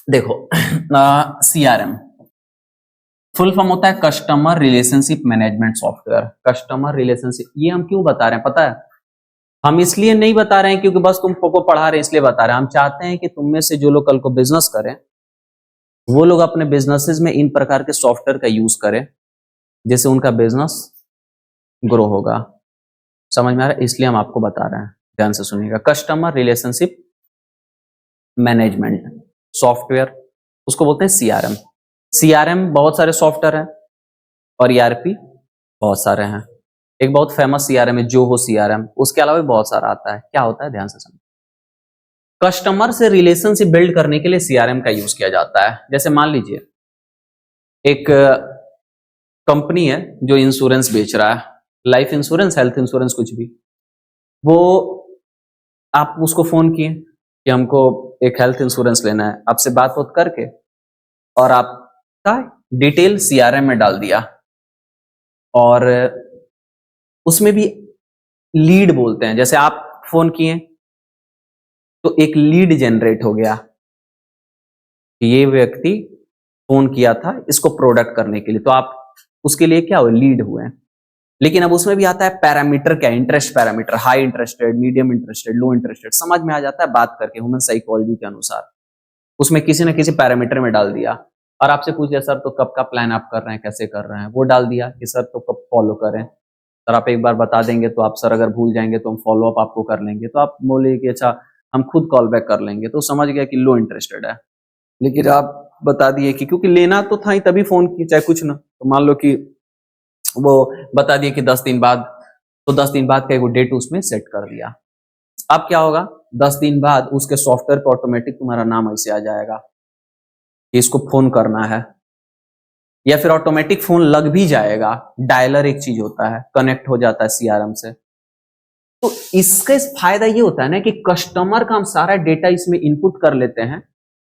देखो, CRM full form होता है customer relationship management software. Customer relationship, ये हम क्यों बता रहे हैं पता है? हम इसलिए नहीं बता रहे हैं क्योंकि बस तुमको पढ़ा रहे हैं इसलिए बता रहे हैं। हम चाहते हैं कि तुम में से जो लोग कल को बिजनेस करें वो लोग अपने बिजनेसेस में इन प्रकार के सॉफ्टवेयर का यूज करें जिससे उनका बिजनेस ग्रो होगा। समझ में आ रहा है? इसलिए हम आपको बता रहे हैं, ध्यान से सुनिएगा। कस्टमर रिलेशनशिप मैनेजमेंट सॉफ्टवेयर, उसको बोलते हैं सीआरएम। सीआरएम बहुत सारे सॉफ्टवेयर हैं और ईआरपी बहुत सारे हैं। एक बहुत फेमस सीआरएम है जोहो सीआरएम, उसके अलावा भी बहुत सारा आता है। क्या होता है ध्यान से समझिए। कस्टमर से रिलेशनशिप बिल्ड करने के लिए सीआरएम का यूज किया जाता है। जैसे मान लीजिए एक कंपनी है जो इंश्योरेंस बेच रहा है, लाइफ इंश्योरेंस, हेल्थ इंश्योरेंस, कुछ भी। वो आप उसको फोन किए कि हमको एक हेल्थ इंश्योरेंस लेना है, आपसे बात करके और आपका डिटेल सीआरएम में डाल दिया और उसमें भी लीड बोलते हैं। जैसे आप फोन किए तो एक लीड जनरेट हो गया कि ये व्यक्ति फोन किया था इसको प्रोडक्ट करने के लिए, तो आप उसके लिए क्या हुए, लीड हुए। लेकिन अब उसमें भी आता है पैरामीटर, क्या, interest parameter, high interested, medium interested, low interested, समझ में आ जाता है बात करके ह्यूमन साइकोलॉजी के अनुसार। उसमें किसी न किसी पैरामीटर में डाल दिया और आपसे पूछ लिया सर तो कब का प्लान आप कर रहे हैं, कैसे कर रहे हैं, वो डाल दिया कि सर तो कब फॉलो करें, सर आप एक बार बता देंगे तो आप, सर अगर भूल जाएंगे तो हम फॉलो अप आपको कर लेंगे, तो आप बोले कि अच्छा हम खुद कॉल बैक कर लेंगे, तो समझ गया कि लो इंटरेस्टेड है। लेकिन आप बता दिए कि क्योंकि लेना तो था ही तभी फोन की, चाहे कुछ ना, तो मान लो कि वो बता दिए कि 10 दिन बाद, तो 10 दिन बाद का एक डेट उसमें सेट कर दिया। अब क्या होगा, 10 दिन बाद उसके सॉफ्टवेयर पे ऑटोमेटिक तुम्हारा नाम ऐसे आ जाएगा कि इसको फोन करना है, या फिर ऑटोमेटिक फोन लग भी जाएगा। डायलर एक चीज होता है, कनेक्ट हो जाता है सीआरएम से। तो इसका फायदा ये होता है ना कि कस्टमर का हम सारा डेटा इसमें इनपुट कर लेते हैं।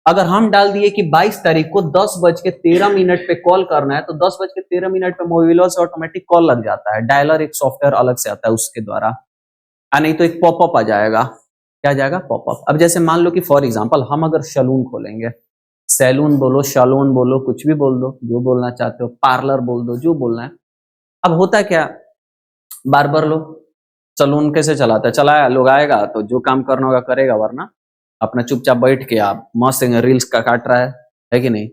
अगर हम डाल दिए कि 22 तारीख को 10:13 पे कॉल करना है, तो 10:13 पे मोबाइल से ऑटोमेटिक कॉल लग जाता है। डायलर एक सॉफ्टवेयर अलग से आता है उसके द्वारा, नहीं तो एक पॉपअप आ जाएगा। क्या आ जाएगा, पॉपअप। अब जैसे मान लो कि फॉर एग्जांपल हम अगर सैलून खोलेंगे, सैलून बोलो, सैलून बोलो, कुछ भी बोल दो, जो बोलना चाहते हो, पार्लर बोल दो, जो बोलना है। अब होता क्या, बार्बर लोग सैलून कैसे चलाता है, चलाया लोग, आएगा तो जो काम करना होगा करेगा, वरना अपना चुपचाप बैठ के आप मस्त रील्स का काट रहा है कि नहीं।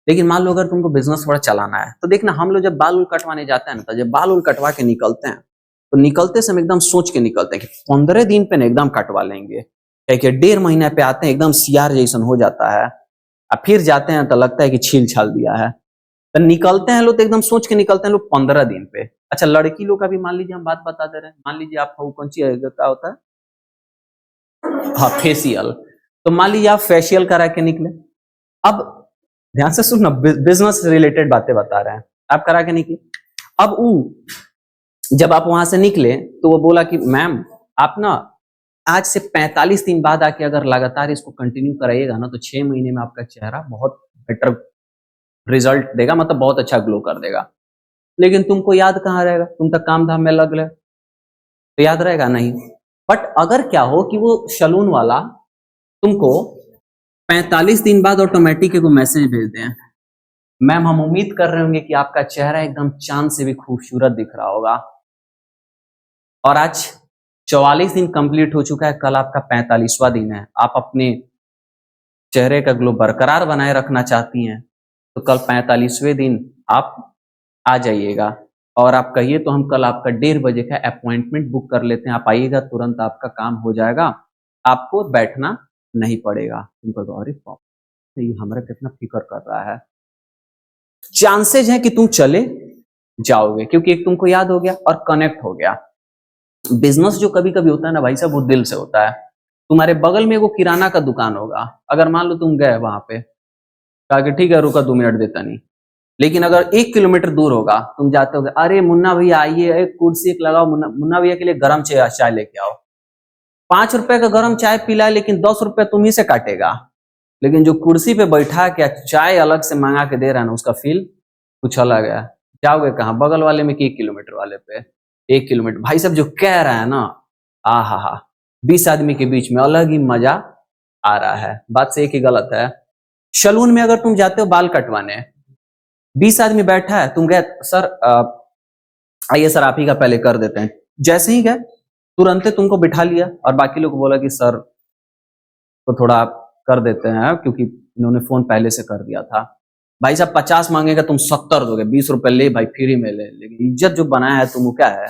लेकिन मान लो अगर तुमको बिजनेस थोड़ा चलाना है, तो देखना हम लोग जब बाल उल कटवाने जाते हैं ना, तो जब बाल उल कटवा के निकलते हैं तो निकलते समय एकदम सोच के निकलते हैं कि 15 दिन पे ना एकदम कटवा लेंगे, क्या 1.5 महीने पे आते हैं एकदम सियार जैसन हो जाता है, और फिर जाते हैं तो लगता है कि छील छाल दिया है। तो निकलते हैं लोग तो एकदम सोच के निकलते हैं लोग 15 दिन पे। अच्छा, लड़की लोग का भी मान लीजिए हम बात बता दे रहे हैं, मान लीजिए आपका कौन सी क्या होता है, हाँ फेशियल। तो मान लीजिए आप फेशियल करा के निकले, अब ध्यान से सुनना, बिजनेस रिलेटेड बातें बता रहे हैं, आप करा के निकले। अब वो जब आप वहां से निकले तो वो बोला कि मैम आप ना आज से 45 दिन बाद आके अगर लगातार इसको कंटिन्यू कराइएगा ना, तो 6 महीने में आपका चेहरा बहुत बेटर रिजल्ट देगा, मतलब बहुत अच्छा ग्लो कर देगा। लेकिन तुमको याद कहाँ रहेगा, तुम तक काम धाम में लग ले, तो याद रहेगा नहीं। बट अगर क्या हो कि वो सैलून वाला तुमको 45 दिन बाद ऑटोमेटिक एक मैसेज भेज दें, मैम हम उम्मीद कर रहे होंगे कि आपका चेहरा एकदम चांद से भी खूबसूरत दिख रहा होगा, और आज 44 दिन कंप्लीट हो चुका है, कल आपका 45वां दिन है, आप अपने चेहरे का ग्लो बरकरार बनाए रखना चाहती हैं, तो कल 45वें दिन आप आ जाइएगा और आप कहिए तो हम कल आपका 1:30 बजे का अपॉइंटमेंट बुक कर लेते हैं, आप आइएगा, तुरंत आपका काम हो जाएगा, आपको बैठना नहीं पड़ेगा। तुमको अरे ये हमारा कितना फिक्र कर रहा है। चांसेस है कि तुम चले जाओगे क्योंकि एक तुमको याद हो गया और कनेक्ट हो गया। बिजनेस जो कभी कभी होता है ना भाई साहब, वो दिल से होता है। तुम्हारे बगल में वो किराना का दुकान होगा, अगर मान लो तुम गए वहां पे, कहा कि ठीक है रुका 2 मिनट, देता नहीं। लेकिन अगर 1 किलोमीटर दूर होगा, तुम जाते हो, अरे मुन्ना भैया आइए, एक कुर्सी एक लगाओ, मुन्ना भैया के लिए गर्म चाय लेके आओ। 5 रुपए का गर्म चाय पिलाए, लेकिन 10 रुपए तुम ही से काटेगा। लेकिन जो कुर्सी पे बैठा के चाय अलग से मंगा के दे रहा है ना, उसका फील कुछ अलग है। जाओगे कहाँ, बगल वाले में कि 1 किलोमीटर वाले पे। 1 किलोमीटर भाई साहब जो कह रहा है ना, आ हा 20 आदमी के बीच में अलग ही मजा आ रहा है। बात सही कि गलत है? सलून में अगर तुम जाते हो बाल कटवाने, 20 आदमी बैठा है, तुम गए सर आइए सर आप ही का पहले कर देते हैं, जैसे ही गए तुरंत तुमको बिठा लिया और बाकी लोग बोला कि सर तो थोड़ा आप कर देते हैं क्योंकि इन्होंने फोन पहले से कर दिया था। भाई साहब 50 मांगेगा तुम 70 दोगे, 20 रुपए ले भाई फ्री में ले, लेकिन इज्जत जो बनाया है तुम क्या है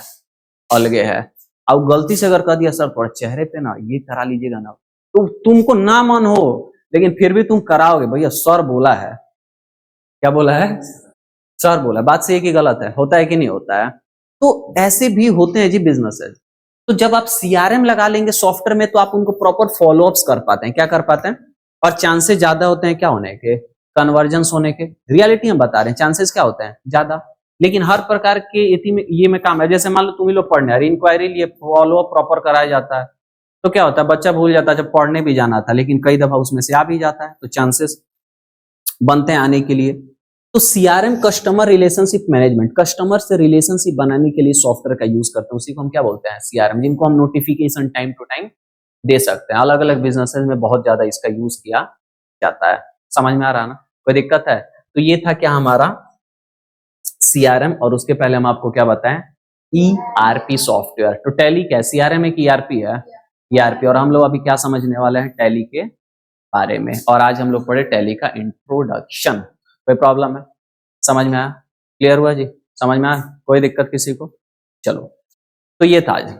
अलगे है। अब गलती से अगर कह दिया सर थोड़ा चेहरे पे ना ये करा लीजिएगा ना, तो तुमको ना मन हो लेकिन फिर भी तुम कराओगे, भैया सर बोला है। क्या बोला है? सर बोला, बात सही है कि गलत है, होता है कि नहीं होता है? तो ऐसे भी होते हैं जी बिजनेसेस। तो जब आप सीआरएम लगा लेंगे सॉफ्टवेयर में तो आप उनको प्रॉपर फॉलोअप्स कर पाते हैं। क्या कर पाते हैं? और चांसेस ज्यादा होते हैं क्या होने के, कन्वर्जेंस होने के। रियलिटी हम बता रहे हैं, चांसेस क्या होते हैं ज्यादा। लेकिन हर प्रकार के ये में काम है, जैसे मान लो तुम ही लोग पढ़ने आ रहे, इंक्वायरी लिए फॉलोअप प्रॉपर कराया जाता है, तो क्या होता है बच्चा भूल जाता है जब पढ़ने भी जाना था, लेकिन कई दफा उसमें से आ भी जाता है, तो चांसेस बनते हैं आने के लिए। तो CRM customer relationship management, customer से रिलेशनशिप बनाने के लिए सॉफ्टवेयर का यूज करते हैं, उसी को हम क्या बोलते हैं सीआरएम, जिनको हम नोटिफिकेशन टाइम टू टाइम दे सकते हैं। अलग अलग बिजनेसेस में बहुत ज्यादा इसका यूज किया जाता है। समझ में आ रहा ना? कोई दिक्कत है? तो ये था क्या हमारा सीआरएम, और उसके पहले हम आपको क्या बताएं, ईआरपी सॉफ्टवेयर। तो टैली क्या है? सीआरएम एक ईआरपी है, ईआरपी। और हम लोग अभी क्या समझने वाले हैं टैली के बारे में, और आज हम लोग पढ़े टैली का इंट्रोडक्शन। कोई प्रॉब्लम है? समझ में आया? क्लियर हुआ जी? समझ में आया? कोई दिक्कत किसी को? चलो, तो ये था आज।